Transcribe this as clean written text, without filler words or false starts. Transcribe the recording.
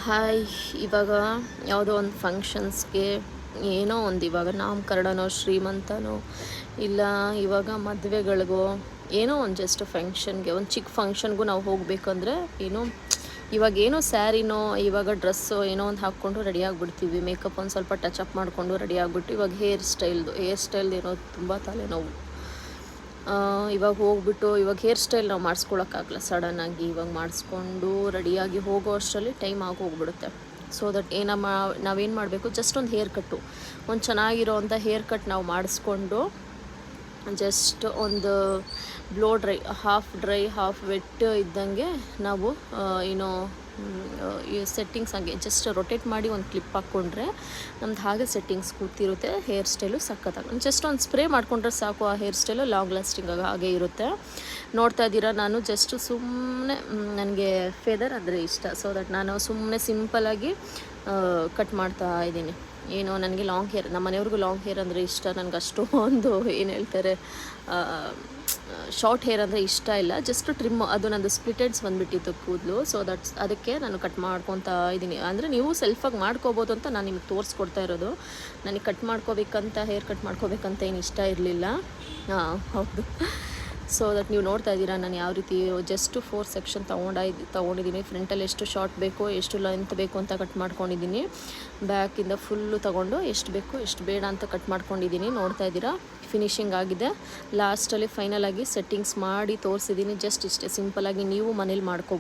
Hi. ಇವಾಗ ಯಾವುದೋ ಒಂದು ಫಂಕ್ಷನ್ಸ್ಗೆ ಏನೋ ಒಂದು ಇವಾಗ ನಾಮಕರಣನೋ ಶ್ರೀಮಂತನೋ ಇಲ್ಲ ಇವಾಗ ಮದುವೆಗಳಿಗೋ ಏನೋ ಒಂದು ಜಸ್ಟ್ ಫಂಕ್ಷನ್ಗೆ ಒಂದು ಚಿಕ್ಕ ಫಂಕ್ಷನ್ಗೂ ನಾವು ಹೋಗಬೇಕಂದ್ರೆ ಏನೋ ಇವಾಗ ಏನೋ ಸ್ಯಾರಿನೋ ಇವಾಗ ಡ್ರೆಸ್ಸೋ ಏನೋ ಒಂದು ಹಾಕ್ಕೊಂಡು ರೆಡಿ ಆಗಿಬಿಡ್ತೀವಿ. ಮೇಕಪ್ ಒಂದು ಸ್ವಲ್ಪ ಟಚಪ್ ಮಾಡಿಕೊಂಡು ರೆಡಿ ಆಗಿಬಿಟ್ಟು ಇವಾಗ ಹೇರ್ ಸ್ಟೈಲ್ದು ಏನೋ ತುಂಬ ತಲೆನೋವು. ಇವಾಗ ಹೋಗ್ಬಿಟ್ಟು ಇವಾಗ ಹೇರ್ ಸ್ಟೈಲ್ ನಾವು ಮಾಡಿಸ್ಕೊಳಕ್ಕಾಗಲ್ಲ ಸಡನ್ನಾಗಿ. ಇವಾಗ ಮಾಡಿಸ್ಕೊಂಡು ರೆಡಿಯಾಗಿ ಹೋಗೋ ಅಷ್ಟರಲ್ಲಿ ಟೈಮ್ ಆಗಿ ಹೋಗ್ಬಿಡುತ್ತೆ. ಸೊ ದಟ್ ನಾವೇನು ಮಾಡಬೇಕು, ಜಸ್ಟ್ ಒಂದು ಹೇರ್ ಕಟ್ಟು, ಒಂದು ಚೆನ್ನಾಗಿರೋವಂಥ ಹೇರ್ ಕಟ್ ನಾವು ಮಾಡಿಸ್ಕೊಂಡು ಜಸ್ಟ್ ಒಂದು ಬ್ಲೋ ಡ್ರೈ ಹಾಫ್ ವೆಟ್ ಇದ್ದಂಗೆ ನಾವು ಏನೋ ಈ ಸೆಟ್ಟಿಂಗ್ಸ್ ಹಂಗೆ ಜಸ್ಟ್ ರೊಟೇಟ್ ಮಾಡಿ ಒಂದು ಕ್ಲಿಪ್ ಹಾಕ್ಕೊಂಡ್ರೆ ನಮ್ದು ಹಾಗೆ ಸೆಟ್ಟಿಂಗ್ಸ್ ಕೂತಿರುತ್ತೆ. ಹೇರ್ ಸ್ಟೈಲು ಸಖತ್ತಾಗಿ ಜಸ್ಟ್ ಒಂದು ಸ್ಪ್ರೇ ಮಾಡಿಕೊಂಡ್ರೆ ಸಾಕು. ಆ ಹೇರ್ ಸ್ಟೈಲು ಲಾಂಗ್ ಲಾಸ್ಟಿಂಗ್ ಹಾಗೆ ಇರುತ್ತೆ. ನೋಡ್ತಾ ಇದ್ದೀರಾ, ನಾನು ಜಸ್ಟ್ ಸುಮ್ಮನೆ ನನಗೆ ಫೆದರ್ ಅಂದರೆ ಇಷ್ಟ. ಸೊ ದಟ್ ನಾನು ಸುಮ್ಮನೆ ಸಿಂಪಲಾಗಿ ಕಟ್ ಮಾಡ್ತಾ ಇದ್ದೀನಿ. ಏನೋ ನನಗೆ ಲಾಂಗ್ ಹೇರ್, ನಮ್ಮ ಮನೆಯವ್ರಿಗೂ ಲಾಂಗ್ ಹೇರ್ ಅಂದರೆ ಇಷ್ಟ. ನನಗೆ ಅಷ್ಟೊಂದು ಏನು ಹೇಳ್ತಾರೆ ಶಾರ್ಟ್ ಹೇರ್ ಅಂದರೆ ಇಷ್ಟ ಇಲ್ಲ. ಜಸ್ಟ್ ಟ್ರಿಮ್, ಅದು ನಂದು ಸ್ಪ್ಲಿಟೆಡ್ಸ್ ಬಂದುಬಿಟ್ಟಿತ್ತು ಕೂದಲು. ಸೊ ಅದಕ್ಕೆ ನಾನು ಕಟ್ ಮಾಡ್ಕೊತಾ ಇದ್ದೀನಿ. ಅಂದರೆ ನೀವು ಸೆಲ್ಫಾಗಿ ಮಾಡ್ಕೋಬೋದು ಅಂತ ನಾನು ನಿಮಗೆ ತೋರಿಸ್ಕೊಡ್ತಾ ಇರೋದು. ನನಗೆ ಕಟ್ ಮಾಡ್ಕೋಬೇಕಂತ, ಹೇರ್ ಕಟ್ ಮಾಡ್ಕೋಬೇಕಂತ ಏನು ಇಷ್ಟ ಇರಲಿಲ್ಲ. ಹೌದು. ಸೊ ದಟ್ ನೀವು ನೋಡ್ತಾ ಇದ್ದೀರಾ ನಾನು ಯಾವ ರೀತಿ ಜಸ್ಟ್ 4 ಸೆಕ್ಷನ್ ತೊಗೊಂಡಿದ್ದೀನಿ. ಫ್ರಂಟಲ್ಲಿ ಎಷ್ಟು ಶಾರ್ಟ್ ಬೇಕೋ, ಎಷ್ಟು ಲೆಂತ್ ಬೇಕು ಅಂತ ಕಟ್ ಮಾಡ್ಕೊಂಡಿದ್ದೀನಿ. ಬ್ಯಾಕಿಂದ ಫುಲ್ಲು ತೊಗೊಂಡು ಎಷ್ಟು ಬೇಕು ಎಷ್ಟು ಬೇಡ ಅಂತ ಕಟ್ ಮಾಡ್ಕೊಂಡಿದ್ದೀನಿ. ನೋಡ್ತಾ ಇದ್ದೀರಾ, ಫಿನಿಶಿಂಗ್ ಆಗಿದೆ. ಲಾಸ್ಟಲ್ಲಿ ಫೈನಲಾಗಿ ಸೆಟ್ಟಿಂಗ್ಸ್ ಮಾಡಿ ತೋರಿಸಿದ್ದೀನಿ. ಜಸ್ಟ್ ಇಷ್ಟೇ ಸಿಂಪಲಾಗಿ ನೀವು ಮನೇಲಿ ಮಾಡ್ಕೋಬೋದು.